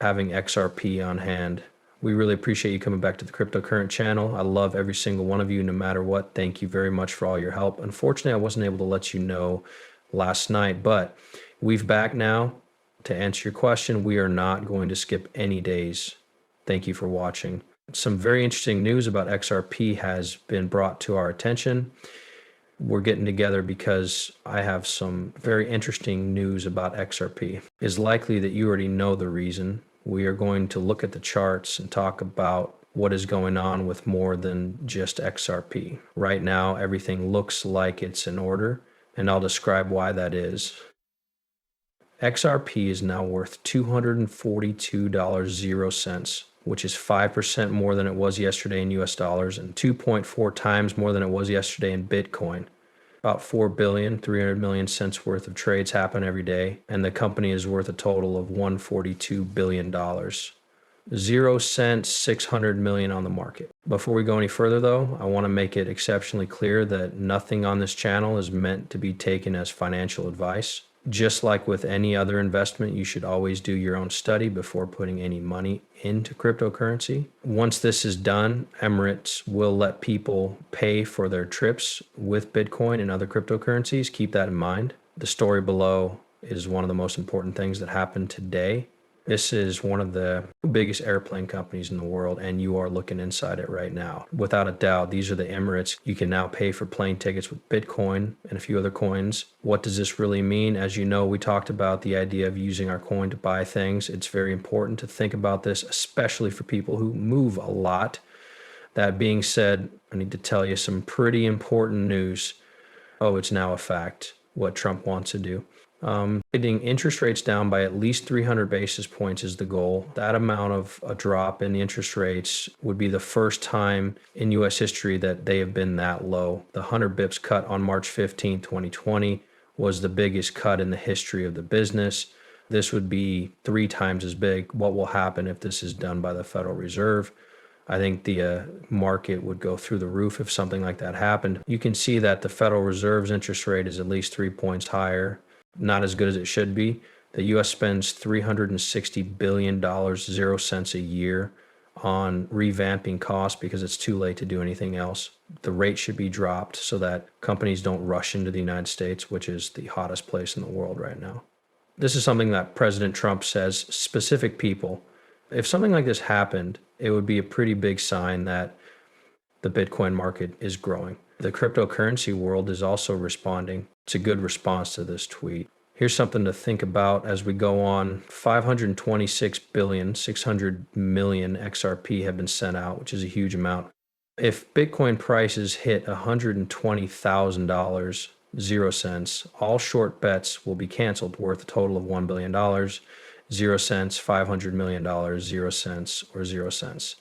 having XRP on hand. We really appreciate you coming back to the Cryptocurrent channel. I love every single one of you, no matter what. Thank you very much for all your help. Unfortunately, I wasn't able to let you know last night, but we've back now. To answer your question, we are not going to skip any days. Thank you for watching. Some very interesting news about XRP has been brought to our attention. We're getting together because I have some very interesting news about XRP. It's likely that you already know the reason. We are going to look at the charts and talk about what is going on with more than just XRP. Right now, everything looks like it's in order, and I'll describe why that is. XRP is now worth $242.00, which is 5% more than it was yesterday in US dollars and 2.4 times more than it was yesterday in Bitcoin. About 4,300,000,000 cents worth of trades happen every day, and the company is worth a total of $142 billion. 0 cents, 600 million on the market. Before we go any further though, I want to make it exceptionally clear that nothing on this channel is meant to be taken as financial advice. Just like with any other investment, you should always do your own study before putting any money into cryptocurrency. Once this is done, Emirates will let people pay for their trips with Bitcoin and other cryptocurrencies. Keep that in mind. The story below is one of the most important things that happened today. This is one of the biggest airplane companies in the world, and you are looking inside it right now. Without a doubt, these are the Emirates. You can now pay for plane tickets with Bitcoin and a few other coins. What does this really mean? As you know, we talked about the idea of using our coin to buy things. It's very important to think about this, especially for people who move a lot. That being said, I need to tell you some pretty important news. Oh, it's now a fact what Trump wants to do. Getting interest rates down by at least 300 basis points is the goal. That amount of a drop in the interest rates would be the first time in U.S. history that they have been that low. The 100 bips cut on March 15, 2020 was the biggest cut in the history of the business. This would be 3 times as big. What will happen if this is done by the Federal Reserve? I think the market would go through the roof if something like that happened. You can see that the Federal Reserve's interest rate is at least 3 points higher. Not as good as it should be. The U.S. spends $360 billion, 0 cents a year on revamping costs because it's too late to do anything else. The rate should be dropped so that companies don't rush into the United States, which is the hottest place in the world right now. This is something that President Trump says, specific people. If something like this happened, it would be a pretty big sign that the Bitcoin market is growing. The cryptocurrency world is also responding. It's a good response to this tweet. Here's something to think about as we go on. 526,600,000,000 XRP have been sent out, which is a huge amount. If Bitcoin prices hit $120,000, 0 cents, all short bets will be canceled worth a total of $1 billion, 0 cents, $500 million, 0 cents, or 0 cents.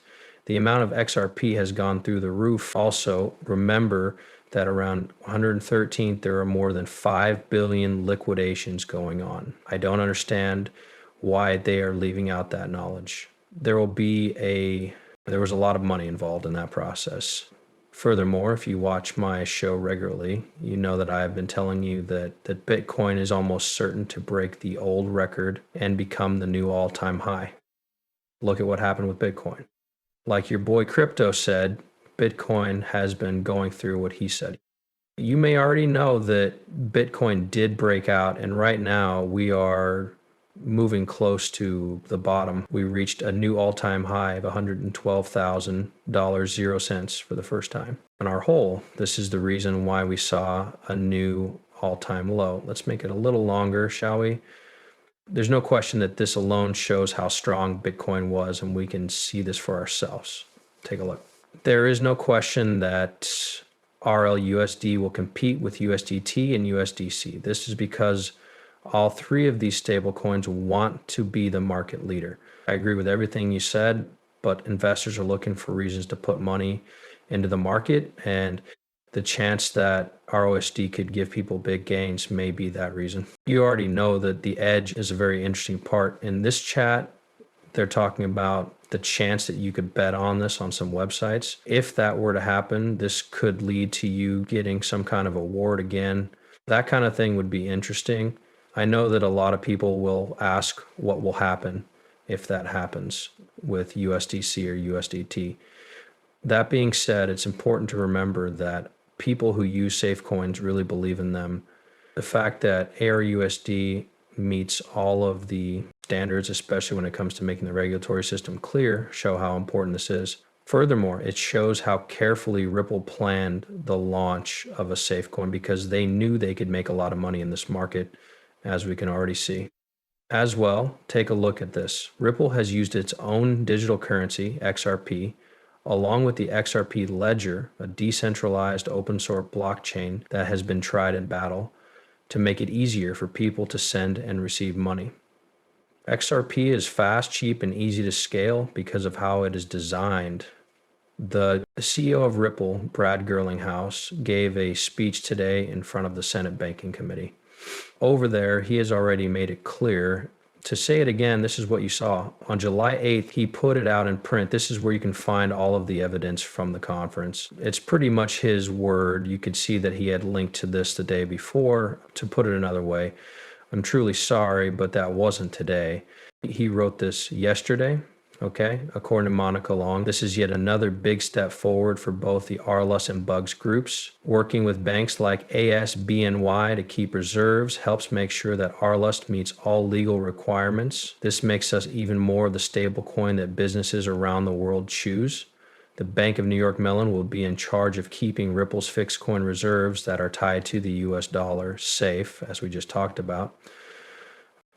The amount of XRP has gone through the roof. Also, remember that around 113th, there are more than 5 billion liquidations going on. I don't understand why they are leaving out that knowledge. There was a lot of money involved in that process. Furthermore, if you watch my show regularly, you know that I have been telling you that Bitcoin is almost certain to break the old record and become the new all-time high. Look at what happened with Bitcoin. Like your boy Crypto said, Bitcoin has been going through what he said. You may already know that Bitcoin did break out, and right now we are moving close to the bottom. We reached a new all-time high of $112,000, 0 cents for the first time. On our whole, this is the reason why we saw a new all-time low. Let's make it a little longer, shall we? There's no question that this alone shows how strong Bitcoin was, and we can see this for ourselves. Take a look. There is no question that RLUSD will compete with USDT and USDC. This is because all 3 of these stablecoins want to be the market leader. I agree with everything you said, but investors are looking for reasons to put money into the market, and the chance that ROSD could give people big gains may be that reason. You already know that the edge is a very interesting part. In this chat, they're talking about the chance that you could bet on this on some websites. If that were to happen, this could lead to you getting some kind of award again. That kind of thing would be interesting. I know that a lot of people will ask what will happen if that happens with USDC or USDT. That being said, it's important to remember that people who use safe coins really believe in them. The fact that ARUSD meets all of the standards, especially when it comes to making the regulatory system clear, show how important this is. Furthermore, it shows how carefully Ripple planned the launch of a safe coin because they knew they could make a lot of money in this market, as we can already see. As well, take a look at this. Ripple has used its own digital currency, XRP, along with the XRP ledger, a decentralized open source blockchain that has been tried in battle, to make it easier for people to send and receive money. XRP is fast, cheap, and easy to scale because of how it is designed. The CEO of Ripple, Brad Gerlinghouse, gave a speech today in front of the Senate Banking Committee. Over there, he has already made it clear. To say it again, this is what you saw. On July 8th, he put it out in print. This is where you can find all of the evidence from the conference. It's pretty much his word. You could see that he had linked to this the day before. To put it another way, I'm truly sorry, but that wasn't today. He wrote this yesterday. Okay, according to Monica Long, this is yet another big step forward for both the RLUS and Bugs groups. Working with banks like ASBNY to keep reserves helps make sure that RLUS meets all legal requirements. This makes us even more the stablecoin that businesses around the world choose. The Bank of New York Mellon will be in charge of keeping Ripple's fixed coin reserves that are tied to the US dollar safe, as we just talked about.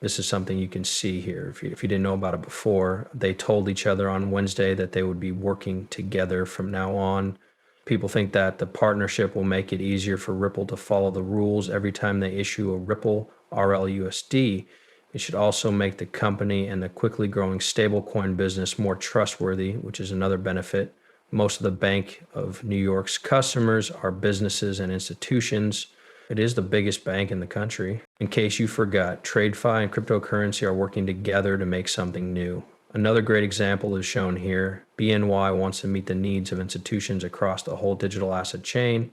This is something you can see here. If you didn't know about it before, they told each other on Wednesday that they would be working together from now on. People think that the partnership will make it easier for Ripple to follow the rules every time they issue a Ripple RLUSD. It should also make the company and the quickly growing stablecoin business more trustworthy, which is another benefit. Most of the Bank of New York's customers are businesses and institutions. It is the biggest bank in the country. In case you forgot, TradeFi and cryptocurrency are working together to make something new. Another great example is shown here. BNY wants to meet the needs of institutions across the whole digital asset chain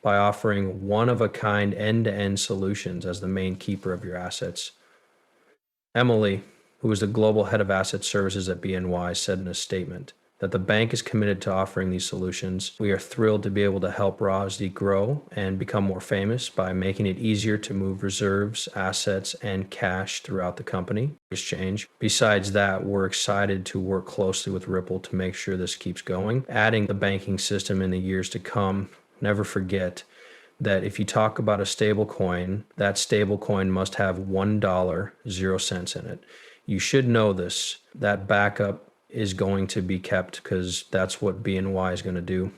by offering one-of-a-kind end-to-end solutions as the main keeper of your assets. Emily, who is the global head of asset services at BNY, said in a statement that the bank is committed to offering these solutions. We are thrilled to be able to help ROSD grow and become more famous by making it easier to move reserves, assets, and cash throughout the company exchange. Besides that, we're excited to work closely with Ripple to make sure this keeps going, adding the banking system in the years to come. Never forget that if you talk about a stable coin, that stable coin must have $1, 0 cents in it. You should know this. That backup is going to be kept because that's what BNY is going to do.